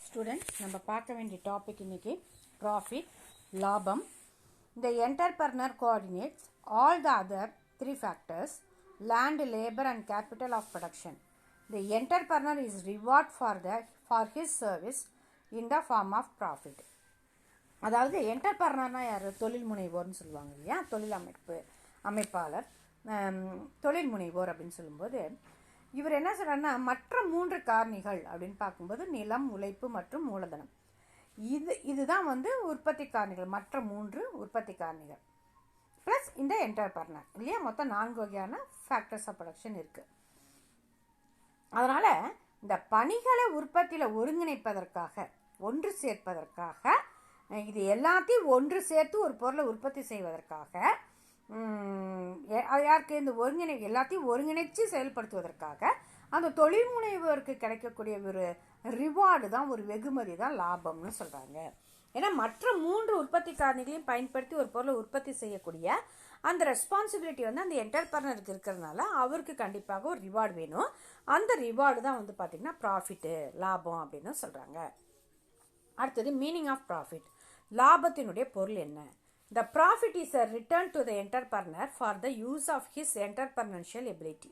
Students, நம்ம பார்க்க வேண்டிய டாபிக் இன்னைக்கு ப்ராஃபிட், லாபம். The entrepreneur coordinates all the other three factors: land, labor and capital of production. The entrepreneur is reward for his service in the form of profit. அதாவது என்டர்பிரனர்னா யார்? தொழில் முனைவோர்னு சொல்லுவாங்க இல்லையா? அமைப்பாளர், தொழில் முனைவோர் அப்படின்னு சொல்லும்போது இவர் என்ன சொல்கிறாருன்னா, மற்ற 3 காரணிகள் அப்படின்னு பார்க்கும்போது நிலம், உழைப்பு மற்றும் மூலதனம். இதுதான் உற்பத்தி காரணிகள். மற்ற 3 உற்பத்தி காரணிகள் ப்ளஸ் இந்த என்டர்பிரனர் இல்லையா? மொத்தம் 4 வகையான ஃபேக்டர்ஸ் ஆஃப் ப்ரொடக்ஷன் இருக்குது. அதனால் இந்த பணிகளை உற்பத்தியில் ஒருங்கிணைப்பதற்காக, ஒன்று சேர்ப்பதற்காக, இது எல்லாத்தையும் ஒன்று சேர்த்து ஒரு பொருளை உற்பத்தி செய்வதற்காக, யாருக்கு இந்த எல்லாத்தையும் ஒருங்கிணைச்சு செயல்படுத்துவதற்காக அந்த தொழில் முனைவோருக்கு கிடைக்கக்கூடிய ஒரு ரிவார்டு தான், ஒரு வெகுமதி தான் லாபம்னு சொல்கிறாங்க. ஏன்னா மற்ற 3 உற்பத்தி காரணிகளையும் பயன்படுத்தி ஒரு பொருளை உற்பத்தி செய்யக்கூடிய அந்த ரெஸ்பான்சிபிலிட்டி அந்த என்டர்பிரனருக்கு இருக்கிறதுனால அவருக்கு கண்டிப்பாக ஒரு ரிவார்டு வேணும். அந்த ரிவார்டு தான் பார்த்திங்கன்னா ப்ராஃபிட்டு, லாபம் அப்படின்னு சொல்கிறாங்க. அடுத்தது மீனிங் ஆஃப் ப்ராஃபிட். லாபத்தினுடைய பொருள் என்ன? The profit is a return to the entrepreneur for the use of his entrepreneurial ability.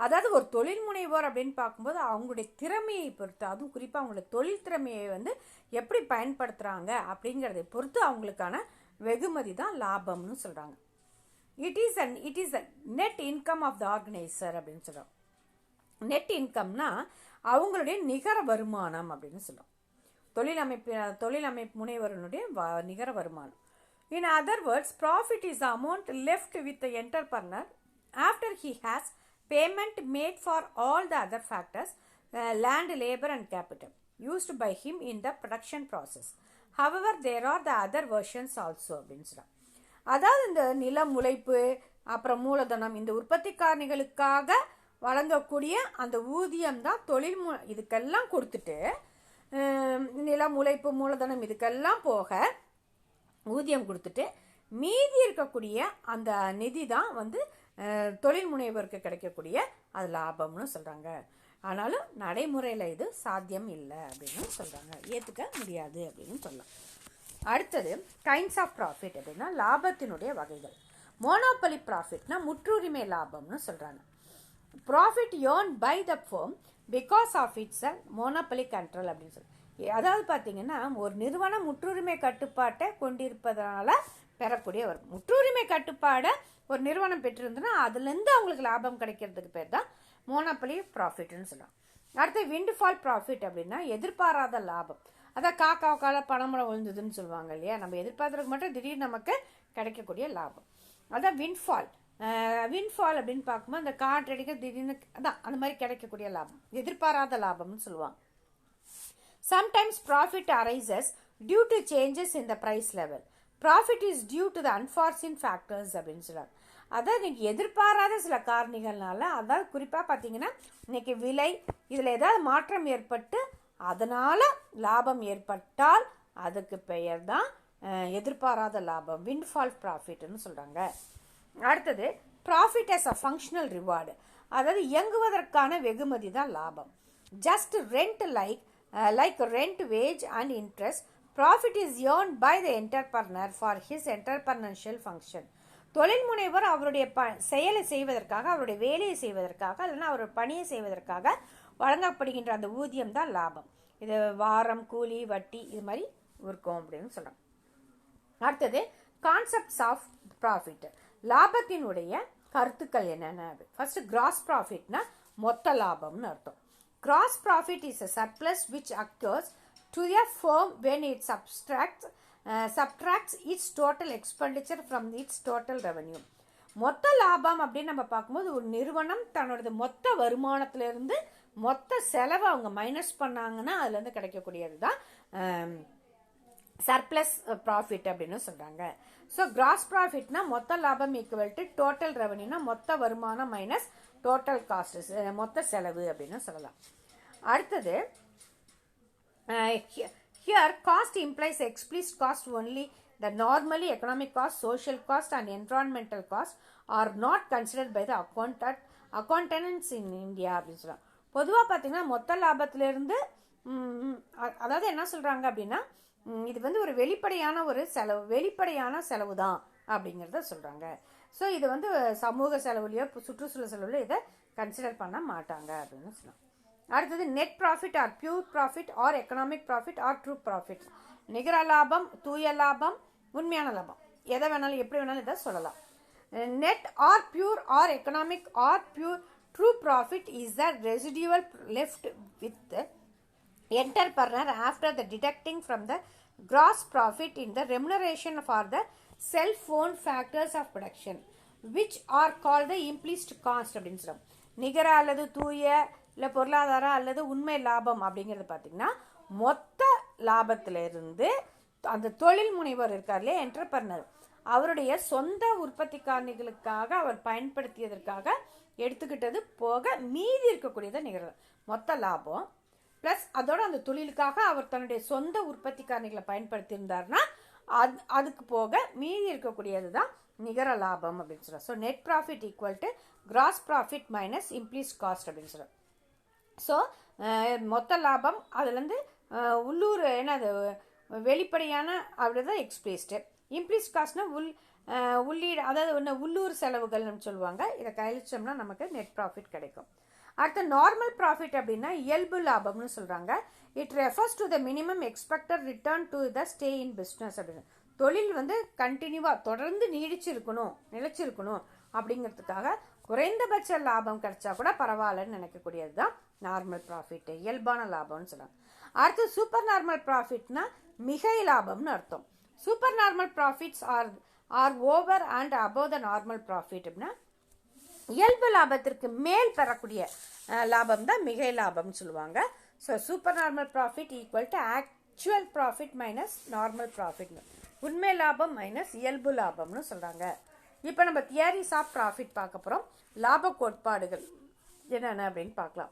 அதாவது ஒரு தொழில் முனைவோர் அப்படின்னு பார்க்கும்போது அவங்களுடைய திறமையை பொறுத்து, அதுவும் குறிப்பாக அவங்களுடைய தொழில் திறமையை எப்படி பயன்படுத்துகிறாங்க அப்படிங்கிறதை பொறுத்து அவங்களுக்கான வெகுமதி தான் லாபம்னு சொல்கிறாங்க. It is a net income of the organiser அப்படின்னு சொல்கிறோம். நெட் இன்கம்னா அவங்களுடைய நிகர வருமானம் அப்படின்னு சொல்கிறோம். தொழில் அமைப்பு முனைவர்களுடைய நிகர வருமானம். In other words, profit is the amount left with the entrepreneur after he has payment made for all the other factors, land, labor and capital used by him in the production process. However, there are the other versions also அப்படின்னு சொல்கிறார். அதாவது இந்த நிலம், உழைப்பு, அப்புறம் மூலதனம், இந்த உற்பத்தி காரணிகளுக்காக வழங்கக்கூடிய அந்த ஊதியம் தான் இதுக்கெல்லாம் கொடுத்துட்டு, நிலம், உழைப்பு, மூலதனம் இதுக்கெல்லாம் போக ஊதியம் கொடுத்துட்டு மீதி இருக்கக்கூடிய அந்த நிதி தான் தொழில் முனைவோருக்கு கிடைக்கக்கூடிய அது லாபம்னு சொல்கிறாங்க. ஆனாலும் நடைமுறையில் இது சாத்தியம் இல்லை அப்படின்னு சொல்கிறாங்க, ஏற்றுக்க முடியாது அப்படின்னு சொல்லலாம். அடுத்தது கைண்ட்ஸ் ஆஃப் ப்ராஃபிட் அப்படின்னா லாபத்தினுடைய வகைகள். மோனோபலி ப்ராஃபிட்னா முற்றுரிமை லாபம்னு சொல்கிறாங்க. Profit earn by the firm because of its monopoly control அப்படின்னு சொல்லி. அதாவது பார்த்தீங்கன்னா ஒரு நிறுவனம் முற்றுரிமை கட்டுப்பாட்டை கொண்டிருப்பதனால பெறக்கூடிய ஒரு முற்றுரிமை கட்டுப்பாடை ஒரு நிறுவனம் பெற்றிருந்ததுன்னா அதுலேருந்து அவங்களுக்கு லாபம் கிடைக்கிறதுக்கு பேர் தான் மோனோபலி ப்ராஃபிட்னு சொல்லுவாங்க. அடுத்து விண்ட்ஃபால் ப்ராஃபிட் அப்படின்னா எதிர்பாராத லாபம். அதான் காக்காவுக்கால பணமழை விழுந்ததுன்னு சொல்லுவாங்க இல்லையா? நம்ம எதிர்பார்த்ததுக்கு மட்டும் திடீர்னு நமக்கு கிடைக்கக்கூடிய லாபம் அதான் விண்ட்ஃபால். விண்ட்ஃபால் அப்படின்னு பார்க்கும்போது அந்த காற்றடிக்க திடீர்னு அதான் அந்த மாதிரி கிடைக்கக்கூடிய லாபம், எதிர்பாராத லாபம்னு சொல்லுவாங்க. Sometimes profit arises due to changes in the price level. Profit is due to the unforeseen factors அப்படின்னு சொல்றாங்க. அதாவது இன்னைக்கு எதிர்பாராத சில காரணிகள்னால, அதாவது குறிப்பாக பார்த்தீங்கன்னா இன்னைக்கு விலை இதில் ஏதாவது மாற்றம் ஏற்பட்டு அதனால லாபம் ஏற்பட்டால் அதுக்கு பெயர் தான் எதிர்பாராத லாபம், விண்ட்ஃபால் ப்ராஃபிட்னு சொல்கிறாங்க. அடுத்தது profit as a functional reward. அதாவது இயங்குவதற்கான வெகுமதி தான் லாபம். Just rent like rent, wage and interest, profit is earned by the entrepreneur for his entrepreneurial function. தொழில் முனைவர் அவருடைய செயலை செய்வதற்காக, அவருடைய வேலையை செய்வதற்காக, இல்லைன்னா அவருடைய பணியை செய்வதற்காக வழங்கப்படுகின்ற அந்த ஊதியம் தான் லாபம். இது வாரம், கூலி, வட்டி இது மாதிரி இருக்கும் அப்படின்னு சொல்கிறோம். அடுத்தது கான்செப்ட்ஸ் ஆஃப் ப்ராஃபிட். லாபத்தினுடைய கருத்துக்கள் என்னென்ன? ஃபர்ஸ்ட் கிராஸ் ப்ராஃபிட்னா மொத்த லாபம்னு அர்த்தம். Gross profit is a surplus which occurs to a firm when it subtracts its total expenditure from its total revenue. மொத்த லாபம் அப்படின்னு நம்ம பார்க்கும்போது ஒரு நிறுவனம் தன்னோட மொத்த வருமானத்திலிருந்து மொத்த செலவை அவங்க மைனஸ் பண்ணாங்கன்னா அதுலேருந்து கிடைக்கக்கூடியது தான் சர்ப்ளஸ் ப்ராஃபிட் அப்படின்னு சொல்கிறாங்க. ஸோ கிராஸ் ப்ராஃபிட்னா மொத்த லாபம் ஈக்குவல் டு டோட்டல் ரெவன்யூனா மொத்த வருமானம் மைனஸ் டோட்டல் காஸ்ட், மொத்த செலவு அப்படின்னு சொல்லலாம். அடுத்தது here cost implies explicit cost only. The normally economic cost, social cost and environmental cost are not considered by the accountants in India அப்படின்னு சொல்லலாம். பொதுவாக பார்த்தீங்கன்னா மொத்த லாபத்திலிருந்து அதாவது என்ன சொல்கிறாங்க அப்படின்னா இது வந்து ஒரு வெளிப்படையான செலவு தான் அப்படிங்கிறத சொல்கிறாங்க. ஸோ இது வந்து சமூக செலவுலையோ சுற்றுச்சூழல் செலவுலையோ இதை கன்சிடர் பண்ண மாட்டாங்க அப்படின்னு சொல்லலாம். அடுத்தது net profit R pure profit R economic profit are true profit. நிகர லாபம், தூய லாபம், உண்மையான லாபம், எதை வேணாலும் எப்படி வேணாலும் இதை சொல்லலாம். Net or pure or economic or pure true profit is the residual left with entrepreneur after the deducting from the gross profit in the remuneration for the self-owned factors of production which are called the implicit cost அப்படின்னு சொல்றோம். நிகர அல்லது தூய இல்லை பொருளாதார அல்லது உண்மை லாபம் அப்படிங்கிறது பார்த்தீங்கன்னா மொத்த லாபத்திலிருந்து அந்த தொழில் முனைவர் இருக்கார் இல்லையா, என்டர்பிரனர், அவருடைய சொந்த உற்பத்தி காரணிகளுக்காக அவர் பயன்படுத்தியதற்காக எடுத்துக்கிட்டது போக மீதி இருக்கக்கூடியதை நிகர மொத்த லாபம் ப்ளஸ் அதோட அந்த தொழிலுக்காக அவர் தன்னுடைய சொந்த உற்பத்தி காரணிகளை பயன்படுத்தியிருந்தார்னா அதுக்கு போக மீதி இருக்கக்கூடியது தான் நிகர லாபம் அப்படின்னு சொல்கிறோம். So net profit equal to gross profit minus implicit cost அப்படின்னு சொல்கிறோம். ஸோ மொத்த லாபம் அதுலேருந்து உள்ளூர் என்னது வெளிப்படையான அப்படிதான் எக்ஸ்பிளிஸ்டு. இம்ப்ளீஸ்ட் காஸ்ட்னா உள்ளீடு, அதாவது உள்ளூர் செலவுகள்னு சொல்லுவாங்க. இதை கழிச்சோம்னா நமக்கு நெட் ப்ராஃபிட் கிடைக்கும். அடுத்த நார்மல் ப்ராஃபிட் அப்படின்னா இயல்பு லாபம்னு சொல்கிறாங்க. It refers to the minimum expected return to the stay in business அப்படின்னு. தொழில் வந்து கண்டினியூவாக தொடர்ந்து நிலைச்சிருக்கணும் அப்படிங்கிறதுக்காக குறைந்தபட்ச லாபம் கிடைச்சா கூட பரவாயில்லன்னு நினைக்கக்கூடியது தான் நார்மல் ப்ராஃபிட், இயல்பான லாபம்னு சொல்கிறாங்க. அடுத்து சூப்பர் நார்மல் ப்ராஃபிட்னா மிகை லாபம்னு அர்த்தம். Super normal profits are over and above the normal profit அப்படின்னா இயல்பு லாபத்திற்கு மேல் பெறக்கூடிய லாபம் தான் மிகை லாபம்னு சொல்லுவாங்க. So super normal profit equal to actual profit minus normal profit, உண்மை லாபம் மைனஸ் இயல்பு லாபம்னு சொல்கிறாங்க. இப்போ நம்ம தியரிஸ் ஆஃப் ப்ராஃபிட் பார்க்க போகிறோம். லாப கோட்பாடுகள் என்னென்ன அப்படின்னு பார்க்கலாம்.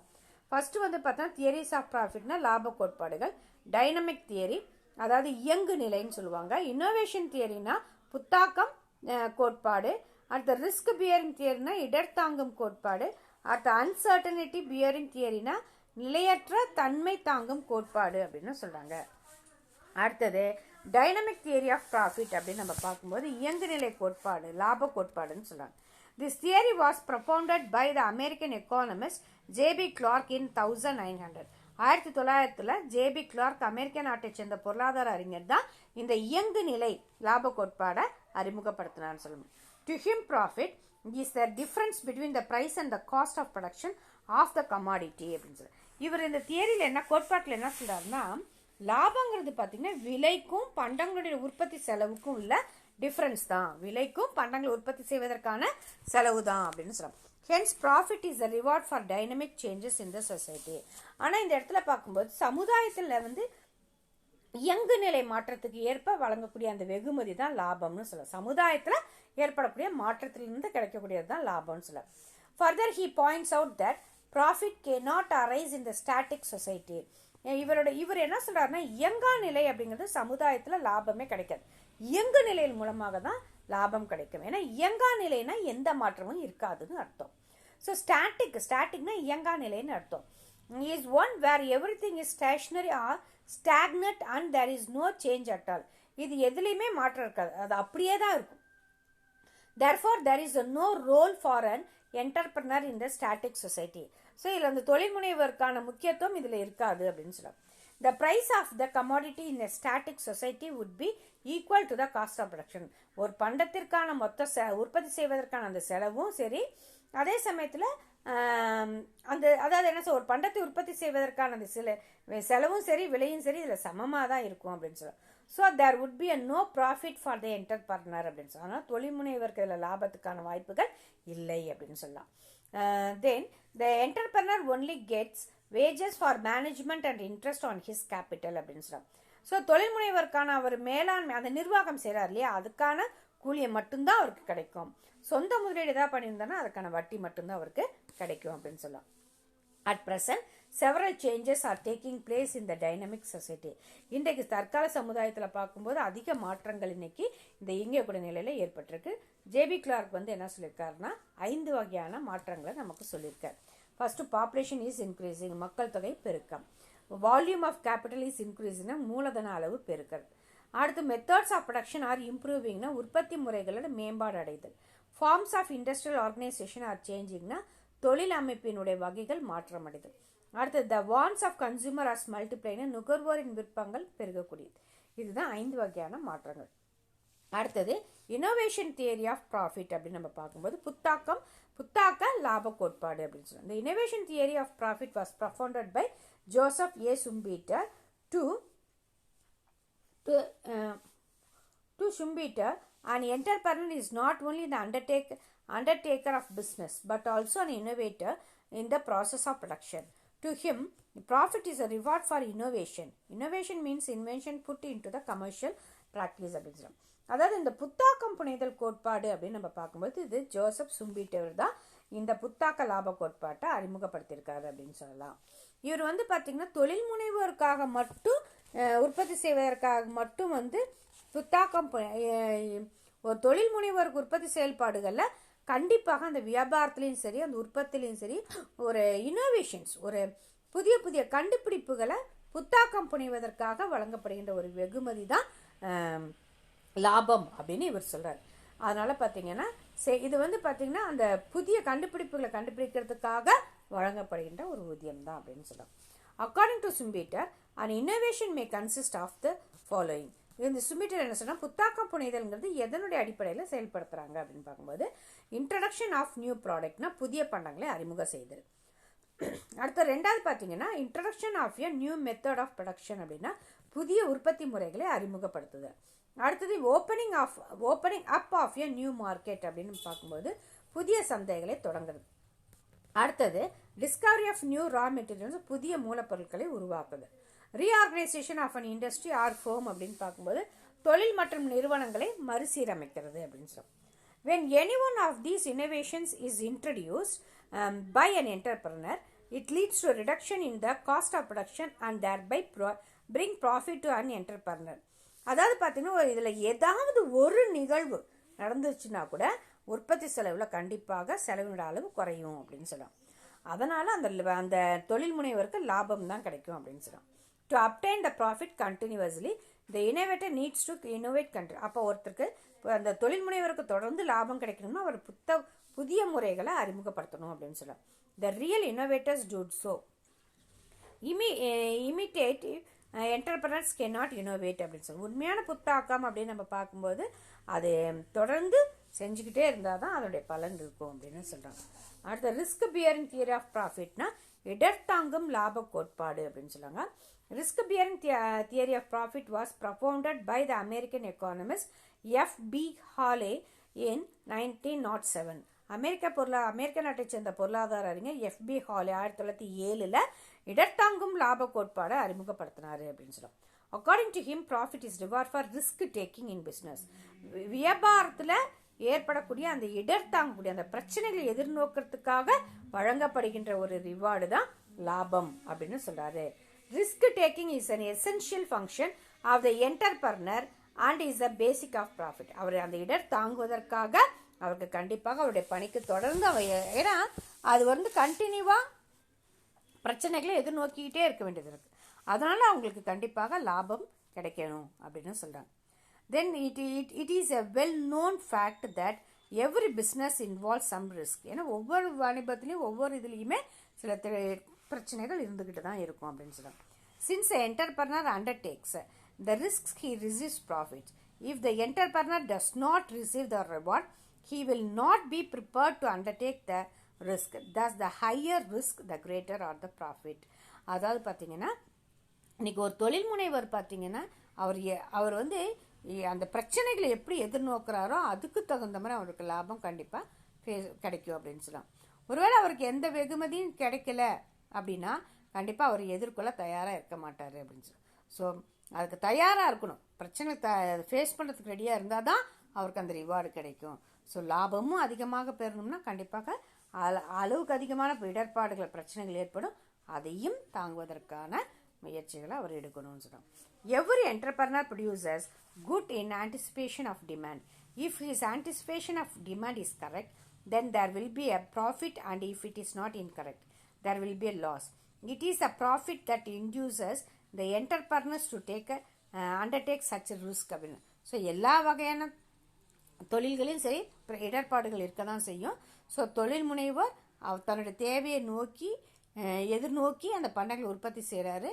ஃபர்ஸ்ட் வந்து பார்த்தா தியரிஸ் ஆஃப் ப்ராஃபிட்னா லாப கோட்பாடுகள். டைனமிக் தியரி, அதாவது இயங்கு நிலைன்னு சொல்லுவாங்க. இன்னோவேஷன் தியரினா புத்தாக்கம் கோட்பாடு. அடுத்த ரிஸ்க் பியரிங் தியரினா இடர்தாங்கும் கோட்பாடு. அடுத்த அன்சர்டனிட்டி பியரிங் தியரினா நிலையற்ற தன்மை தாங்கும் கோட்பாடு அப்படின்னு சொல்கிறாங்க. அடுத்தது டைனமிக் தியரி ஆஃப் ப்ராஃபிட் அப்படின்னு நம்ம பார்க்கும்போது இயங்குநிலை கோட்பாடு, லாப கோட்பாடுன்னு சொல்கிறாங்க. This theory was propounded by the American economist J B Clark in 1900. 1900 J B Clark அமெரிக்க நாட்டை சேர்ந்த பொருளாதார அறிஞர் தான் இந்த இயங்கு நிலை லாப கோட்பாடை அறிமுகப்படுத்தினார்னு சொல்லணும். To him, profit is the difference between the price and the cost of production of the commodity அப்படின்னு சொல்லி இவர் இந்த தியரியில் என்ன கோட்பாட்டில் என்ன சொல்றாருன்னா, லாபங்கிறது பார்த்தீங்கன்னா விலைக்கும் பண்டங்களுடைய உற்பத்தி செலவுக்கும் உள்ள டிஃப்ரென்ஸ் தான், விலைக்கும் பண்டங்களை உற்பத்தி செய்வதற்கான செலவு தான் அப்படின்னு சொல்றாங்க. Hence profit is the reward for dynamic changes in the society. ஆனால் இந்த இடத்துல பார்க்கும்போது சமுதாயத்தில் வந்து இயங்கு நிலை மாற்றத்துக்கு ஏற்ப வழங்கக்கூடிய அந்த வெகுமதி தான் லாபம்னு சொல்ல. சமுதாயத்தில் ஏற்படக்கூடிய மாற்றத்திலிருந்து கிடைக்கக்கூடியது தான் லாபம்னு சொல்ல. Further he points out that profit can not arise in the static society. இவர் என்ன சொல்றாருன்னா, இயங்கா நிலை அப்படிங்கிறது சமுதாயத்தில் லாபமே கிடைக்காது, இயங்கு நிலையின் மூலமாக தான் லாபம் கிடைக்கும். ஏன்னா இயங்கா நிலைனா எந்த மாற்றமும் இருக்காதுன்னு அர்த்தம். ஸோ ஸ்டாட்டிக்னா இயங்கா நிலைன்னு அர்த்தம். Is one where everything is stationary or stagnant and there is no change at all. இது எதுலையுமே மாற்றம் இருக்காது, அது அப்படியே தான் இருக்கும். therefore there is no role for an entrepreneur in the static society. So இதில் அந்த தொழில் முனைவருக்கான முக்கியத்துவம் இதில் இருக்காது அப்படின்னு சொல்லுவாங்க. The price of the commodity in a static society would be equal to the cost of production. ஒரு பண்டத்திற்கான மொத்த உற்பத்தி செய்வதற்கான அந்த செலவும் சரி, அதே சமயத்தில் அதாவது என்ன ஒரு பண்டத்தை உற்பத்தி செய்வதற்கான அந்த செலவும் சரி விலையும் சரி இதில் சமமாக தான் இருக்கும் அப்படின்னு சொல்லுவாங்க. So there would be a no profit for the entrepreneur அப்படின்னு சொல்லலாம். ஆனால் தொழில் முனைவருக்கு இதில் லாபத்துக்கான வாய்ப்புகள் இல்லை அப்படின்னு சொல்லலாம். Then the entrepreneur only gets wages for management and interest on his capital அப்படின்னு சொல்லலாம். ஸோ தொழில் முனைவருக்கான அவர் மேலாண்மை அந்த நிர்வாகம் செய்கிறார் இல்லையா, அதுக்கான கூலியம் மட்டும்தான் அவருக்கு கிடைக்கும். சொந்த முதலீடு ஏதாவது பண்ணியிருந்தானா அதுக்கான வட்டி மட்டும்தான் அவருக்கு கிடைக்கும் அப்படின்னு சொல்லலாம். At present several changes are taking place in the dynamic society. இன்றைக்கு தற்கால சமுதாயத்தில் பார்க்கும்போது அதிக மாற்றங்கள் இன்னைக்கு இந்த இயங்கக்கூடிய நிலையில் ஏற்பட்டிருக்கு. ஜேபி கிளார்க் வந்து என்ன சொல்லியிருக்காருன்னா 5 வகையான மாற்றங்களை நமக்கு சொல்லியிருக்காரு. ஃபர்ஸ்ட் பாப்புலேஷன் இஸ் இன்க்ரீசிங், மக்கள் தொகை பெருக்கம். வால்யூம் ஆஃப் கேபிட்டல் இஸ் இன்க்ரீஸ்னா மூலதன அளவு பெருக்கிறது. அடுத்து மெத்தட்ஸ் ஆஃப் ப்ரொடக்ஷன் ஆர் இம்ப்ரூவிங்னா உற்பத்தி முறைகளோட மேம்பாடு அடைதல். Forms of industrial organisation are சேஞ்சிங்னா தொழில் அமைப்பினுடைய வகைகள் மாற்றமடைதல். அடுத்து the wants of consumer as மல்டிப்ளைனா நுகர்வோரின் விருப்பங்கள் பெருகக்கூடியது. இதுதான் 5 வகையான மாற்றங்கள். அடுத்தது இனோவேஷன் தியரி ஆஃப் ப்ராஃபிட் அப்படின்னு நம்ம பார்க்கும்போது புத்தாக்க லாப கோட்பாடு அப்படின்னு சொல்லுவோம். இந்த innovation theory of profit was propounded by Joseph A Schumpeter to Schumpeter. An entrepreneur is not only the undertaker of business but also an innovator in the process of production. To him, profit is a reward for innovation. Innovation means invention put into the commercial practice. அதாவது இந்த புத்தாக்கம் புனைதல் கோட்பாடு அப்படின்னு நம்ம பார்க்கும்போது இது Joseph சும்பீட்டர் தான் இந்த புத்தாக்க லாப கோட்பாட்டை அறிமுகப்படுத்தியிருக்காரு அப்படின்னு சொல்லலாம். இவர் வந்து பார்த்தீங்கன்னா தொழில் முனைவோருக்காக மட்டும் உற்பத்தி செய்வதற்காக மட்டும் வந்து புத்தாக்கம் ஒரு தொழில் முனைவோருக்கு உற்பத்தி செயல்பாடுகளில் கண்டிப்பாக அந்த வியாபாரத்துலேயும் சரி அந்த உற்பத்திலையும் சரி ஒரு இனோவேஷன்ஸ் ஒரு புதிய புதிய கண்டுபிடிப்புகளை புத்தாக்கம் புனைவதற்காக வழங்கப்படுகின்ற ஒரு வெகுமதி தான் லாபம் அப்படின்னு இவர் சொல்கிறார். அதனால் பார்த்தீங்கன்னா இது வந்து பார்த்தீங்கன்னா அந்த புதிய கண்டுபிடிப்புகளை கண்டுபிடிக்கிறதுக்காக வழங்கப்படுகின்ற ஒரு ஊதியம் தான் அப்படின்னு சொல்கிறார். According to Schumpeter an innovation may consist of the following. இந்த சும்பீட்டர் என்ன சொன்னால் புத்தாக்கம் புனைதல்ங்கிறது எதனுடைய அடிப்படையில் செயல்படுத்துகிறாங்க அப்படின்னு பார்க்கும்போது இன்ட்ரடக்ஷன் ஆஃப் நியூ ப்ராடக்ட்னா புதிய பண்டங்களை அறிமுக செய்தல். அடுத்த ரெண்டாவது பார்த்தீங்கன்னா introduction of a new method of production அப்படின்னா புதிய உற்பத்தி முறைகளை அறிமுகப்படுத்துதல். அடுத்தது opening up of a new market அப்படின்னு பார்க்கும்போது புதிய சந்தைகளை தொடங்குறது. அடுத்தது discovery of new raw materials புதிய மூலப்பொருட்களை உருவாக்குது. Reorganisation of an industry or form அப்படின்னு பார்க்கும்போது தொழில் மற்றும் நிறுவனங்களை மறுசீரமைக்கிறது அப்படின்னு சொல்லுவோம். When any one of these innovations is introduced by an entrepreneur, it leads to a reduction in the cost of production and thereby bring profit to an entrepreneur. அதாவது பார்த்தீங்கன்னா இதில் ஏதாவது ஒரு நிகழ்வு நடந்துச்சுன்னா கூட உற்பத்தி செலவில் கண்டிப்பாக செலவின அளவு குறையும் அப்படின்னு சொல்லலாம். அதனால் அந்த தொழில் முனைவருக்கு லாபம் தான் கிடைக்கும் அப்படின்னு சொல்லலாம். To obtain the profit continuously, the innovator needs to innovate country. அப்போ ஒருத்தருக்கு அந்த தொழில் முனைவருக்கு தொடர்ந்து லாபம் கிடைக்கணும்னா அவர் புதிய முறைகளை அறிமுகப்படுத்தணும் அப்படின்னு சொல்லலாம். The real innovators do so. Imitative entrepreneurs cannot innovate அப்படின்னு சொல்லுவோம். உண்மையான புத்தாக்கம் அப்படின்னு நம்ம பார்க்கும்போது அது தொடர்ந்து செஞ்சுக்கிட்டே இருந்தால் தான் அதோடைய பலன் இருக்கும் அப்படின்னு சொல்கிறாங்க. அடுத்த ரிஸ்க் பியரிங் தியரி ஆஃப் ப்ராஃபிட்னா இடர்தாங்கும் லாப கோட்பாடு அப்படின்னு சொல்லுவாங்க. Risk bearing theory of profit was propounded by the American economist F.B. Hawley in 1907. அமெரிக்க நாட்டை சேர்ந்த பொருளாதார அறிஞர் F.B. Hawley 1907 இடர்தாங்கும் லாப கோட்பாடை அறிமுகப்படுத்தினார் அப்படின்னு சொல்லுவோம். According to him profit is reward for risk taking in business. வியாபாரத்தில் ஏற்படக்கூடிய அந்த இடர்தாங்கக்கூடிய அந்த பிரச்சனைகளை எதிர்நோக்கிறதுக்காக வழங்கப்படுகின்ற ஒரு ரிவார்டு தான் லாபம் அப்படின்னு சொல்றாரு. Risk taking is an essential function of the entrepreneur and is the basic of profit. அவர் அந்த இடர் தாங்குவதற்காக அவருக்கு கண்டிப்பாக அவருடைய பணிக்கு தொடர்ந்து ஏன்னா அது வந்து கண்டினியூவாக பிரச்சனைகளை எதிர்நோக்கிக்கிட்டே இருக்க வேண்டியது இருக்கு. அதனால அவங்களுக்கு கண்டிப்பாக லாபம் கிடைக்கணும் அப்படின்னு சொல்றாங்க. Then it is a well known fact that every business involves some risk. ஏன்னா ஒவ்வொரு வாணிபத்திலையும் ஒவ்வொரு இதுலேயுமே சில பிரச்சனைகள் இருந்துகிட்டு தான் இருக்கும் அப்படின்னு சொல்லுவாங்க. Since the entrepreneur undertakes the risks, he receives profits. If the entrepreneur does not receive the reward, he will not be prepared to undertake the risk. Thus, the higher risk, the greater are the profit. அதாவது பார்த்தீங்கன்னா இன்னைக்கு ஒரு தொழில் முனைவர் பார்த்தீங்கன்னா அவர் வந்து அந்த பிரச்சனைகளை எப்படி எதிர்நோக்குறாரோ அதுக்கு தகுந்த மாதிரி அவருக்கு லாபம் கண்டிப்பாக கிடைக்கும் அப்படின்னு சொல்லலாம். ஒருவேளை அவருக்கு எந்த வெகுமதியும் கிடைக்கல அப்படின்னா கண்டிப்பாக அவர் எதிர்கொள்ள தயாராக இருக்க மாட்டார் அப்படின்னு சொல்லி. ஸோ அதுக்கு தயாராக இருக்கணும். பிரச்சனை ஃபேஸ் பண்ணுறதுக்கு ரெடியாக இருந்தால் தான் அவருக்கு அந்த ரிவார்டு கிடைக்கும். ஸோ லாபமும் அதிகமாக பெறணும்னா கண்டிப்பாக அளவுக்கு அதிகமான இடர்பாடுகள் பிரச்சனைகள் ஏற்படும். அதையும் தாங்குவதற்கான முயற்சிகளை அவர் எடுக்கணும்னு சொல்கிறோம். Every entrepreneur producers good in anticipation of demand. If his anticipation of demand is correct, then there will be a profit, and if it is not incorrect, there will be a loss. It is a profit that induces the entrepreneurs to undertake such risk அப்படின்னு. So எல்லா வகையான தொழில்களையும் சரி இடர்பாடுகள் இருக்க தான் செய்யும். So தொழில் முனைவோர் தன்னுடைய தேவையை எதிர்நோக்கி அந்த பண்டங்களை உற்பத்தி செய்கிறாரு.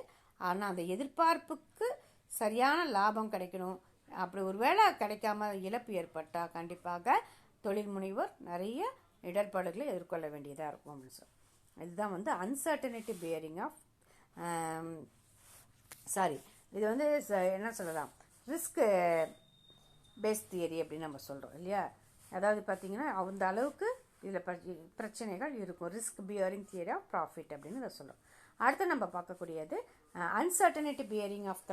ஆனால் அந்த எதிர்பார்ப்புக்கு சரியான லாபம் கிடைக்கணும். அப்படி ஒரு வேளை கிடைக்காம இழப்பு ஏற்பட்டால் கண்டிப்பாக தொழில் முனைவோர் நிறைய இடர்பாடுகளை எதிர்கொள்ள வேண்டியதாக இருக்கும் அப்படின்னு சொல்லி. இதுதான் வந்து அன்சர்டனிட்டி பியரிங் ஆஃப் இது வந்து என்ன சொல்லலாம், ரிஸ்க் பேஸ் தியரி அப்படின்னு நம்ம சொல்கிறோம் இல்லையா. அதாவது பார்த்தீங்கன்னா அந்த அளவுக்கு இதில் பிரச்சனைகள் இருக்கும். Risk bearing theory of profit அப்படின்னு இதை சொல்கிறோம். அடுத்து நம்ம பார்க்கக்கூடியது அன்சர்டனிட்டி பியரிங் ஆஃப்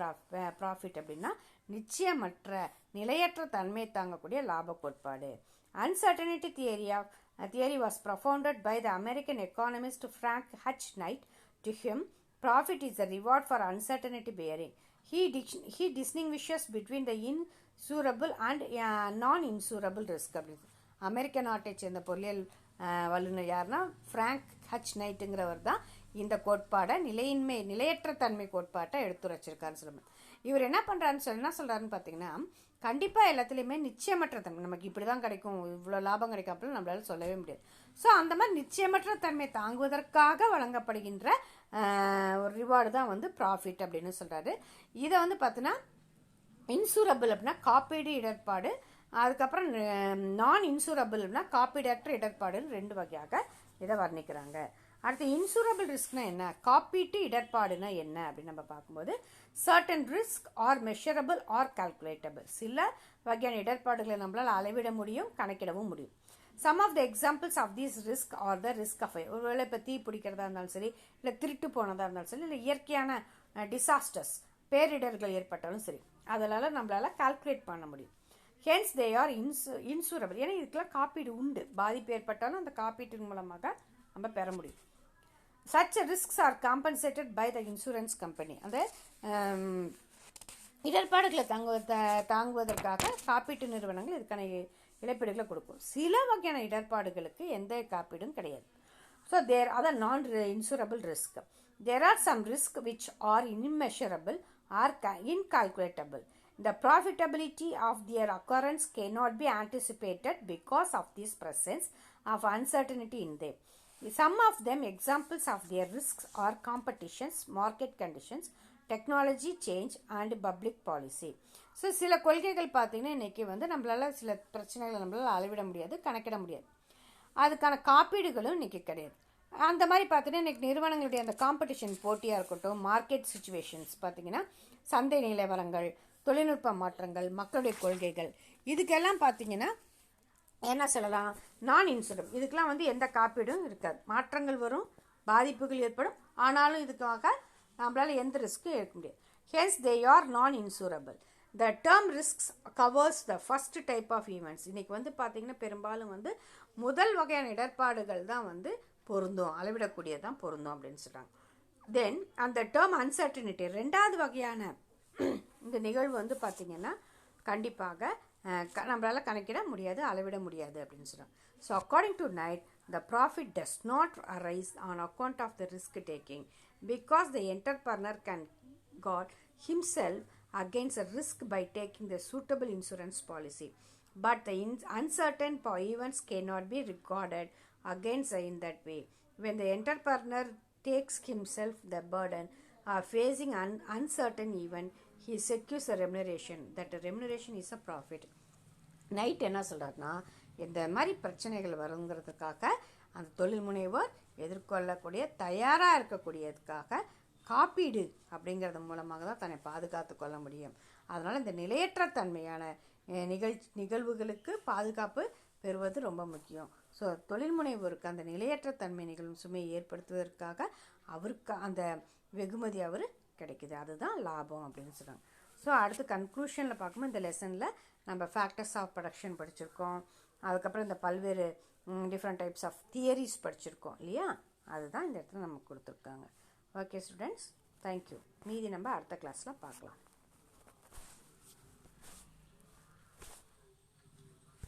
ப்ராஃபிட் அப்படின்னா நிச்சயமற்ற நிலையற்ற தன்மை தாங்கக்கூடிய லாப கோட்பாடு. Uncertainty theory was propounded by the American economist Frank H Knight. To him profit is a reward for uncertainty bearing. He distinguishes between the insurable and non-insurable risk. அமெரிக்க நாட்டை சேர்ந்த பொருளியல் வல்லுநர் யாருன்னா ஃப்ராங்க் ஹச் நைட்டுங்கிறவர் தான் இந்த கோட்பாடை நிலையற்ற தன்மை கோட்பாட்டை எடுத்துரைச்சிருக்காருன்னு சொல்லுவாங்க. இவர் என்ன சொல்கிறாருன்னு பார்த்தீங்கன்னா, கண்டிப்பாக எல்லாத்துலேயுமே நிச்சயமற்ற தன்மை, நமக்கு இப்படி தான் கிடைக்கும், இவ்வளோ லாபம் கிடைக்கும் அப்படின்னு நம்மளால சொல்லவே முடியாது. ஸோ அந்த மாதிரி நிச்சயமற்ற தன்மை தாங்குவதற்காக வழங்கப்படுகின்ற ஒரு ரிவார்டு தான் வந்து ப்ராஃபிட் அப்படின்னு சொல்கிறாரு. இதை வந்து பார்த்தீங்கன்னா இன்சூரபிள் அப்படின்னா காப்பீடு இடர்பாடு, அதுக்கப்புறம் நான் இன்சூரபிள் அப்படின்னா காப்பீடற்ற இடர்பாடுன்னு 2 வகையாக இதை வர்ணிக்கிறாங்க. அடுத்து இன்சூரபிள் ரிஸ்க்னா என்ன, காப்பீட்டு இடர்பாடுனா என்ன அப்படின்னு நம்ம பார்க்கும்போது certain risk are measurable or calculable. சில வகையான இடர்பாடுகளை நம்மளால் அளவிட முடியும், கணக்கிடவும் முடியும். Some of the examples of these risk are the risk of ஒருவேளை இப்போ தீ பிடிக்கிறதா இருந்தாலும் சரி, இல்லை திருட்டு போனதாக இருந்தாலும் சரி, இல்லை இயற்கையான டிசாஸ்டர்ஸ் பேரிடர்கள் ஏற்பட்டாலும் சரி, அதனால நம்மளால கால்குலேட் பண்ண முடியும். Hence they are insurable. ஏன்னா இதுக்கெல்லாம் காப்பீடு உண்டு, பாதிப்பு ஏற்பட்டாலும் அந்த காப்பீட்டின் மூலமாக நம்ம பெற முடியும். Such risks are compensated by the insurance company. அந்த இடர்பாடுகளை தாங்குவதற்காக காப்பீட்டு நிறுவனங்கள் இதுக்கான இழப்பீடுகளை கொடுக்கும். சில வகையான இடர்பாடுகளுக்கு எந்த காப்பீடும் கிடையாது. So there are non insurable risk. There are some risk which are immeasurable or incalculable. The profitability of their occurrence cannot be anticipated because of this presence of uncertainty in them. Some of them examples of their risks are competitions, market conditions, technology change and public policy. So சில கொள்கைகள் பார்த்தீங்கன்னா இன்றைக்கி வந்து நம்மளால் சில பிரச்சனைகளை நம்மளால் அளவிட முடியாது, கணக்கிட முடியாது. அதுக்கான காப்பீடுகளும் இன்றைக்கி கிடையாது. அந்த மாதிரி பார்த்தீங்கன்னா இன்றைக்கி நிறுவனங்களுடைய அந்த காம்படிஷன் போட்டியாக இருக்கட்டும், மார்க்கெட் சுச்சுவேஷன்ஸ் பார்த்தீங்கன்னா சந்தை நிலவரங்கள், தொழில்நுட்ப மாற்றங்கள், மக்களுடைய கொள்கைகள், இதுக்கெல்லாம் பார்த்தீங்கன்னா என்ன சொல்லலாம், நான் இன்சூரபிள். இதுக்கெல்லாம் வந்து எந்த காப்பீடும் இருக்காது. மாற்றங்கள் வரும், பாதிப்புகள் ஏற்படும், ஆனாலும் இதுக்காக நம்மளால் எந்த ரிஸ்க்கும் எடுக்க முடியாது. Hence they are non insurable. The term risks covers the first type of events. இன்றைக்கி வந்து பார்த்திங்கன்னா பெரும்பாலும் வந்து முதல் வகையான இடர்பாடுகள் தான் வந்து பொருந்தும், அளவிடக்கூடியதான் பொருந்தும் அப்படின்னு சொல்கிறாங்க. தென் அந்த டேர்ம் அன்சர்டனிட்டி, 2வது வகையான இந்த நிகழ்வு வந்து பார்த்திங்கன்னா கண்டிப்பாக நம்மளால் கணக்கிட முடியாது, அளவிட முடியாது அப்படின்னு சொல்கிறாங்க. So according to night, the profit does not arise on account of the risk taking because the entrepreneur can guard himself against a risk by taking the suitable insurance policy. But the uncertain events cannot be regarded against in that way. When the entrepreneur takes himself the burden of facing an uncertain event, he secures a remuneration. That remuneration is a profit. Night என்ன சொல்கிறாருன்னா, இந்த மாதிரி பிரச்சனைகள் வருங்கிறதுக்காக அந்த தொழில் முனைவோர் எதிர்கொள்ளக்கூடிய தயாராக இருக்கக்கூடியதுக்காக காப்பீடு அப்படிங்கிறது மூலமாக தான் தன்னை பாதுகாத்து கொள்ள முடியும். அதனால் இந்த நிலையற்ற தன்மையான நிகழ்வுகளுக்கு பாதுகாப்பு பெறுவது ரொம்ப முக்கியம். ஸோ தொழில் முனைவோருக்கு அந்த நிலையற்ற தன்மை நிகழும் சுமையை ஏற்படுத்துவதற்காக அவருக்கு அந்த வெகுமதி கிடைக்குது, அதுதான் லாபம் அப்படின்னு சொல்கிறாங்க. ஸோ அடுத்து கன்க்ளூஷனில் பார்க்கும்போது இந்த லெசனில் நம்ம ஃபேக்டர்ஸ் ஆஃப் ப்ரொடக்ஷன் படிச்சிருக்கோம், அதுக்கப்புறம் இந்த பல்வேறு டிஃப்ரெண்ட் டைப்ஸ் ஆஃப் தியரிஸ் படிச்சிருக்கோம் இல்லையா. அதுதான் இந்த இடத்துல நமக்கு கொடுத்துருக்காங்க. Okay students, thank you. மீதி நம்ம அடுத்த கிளாஸில் பார்க்கலாம்.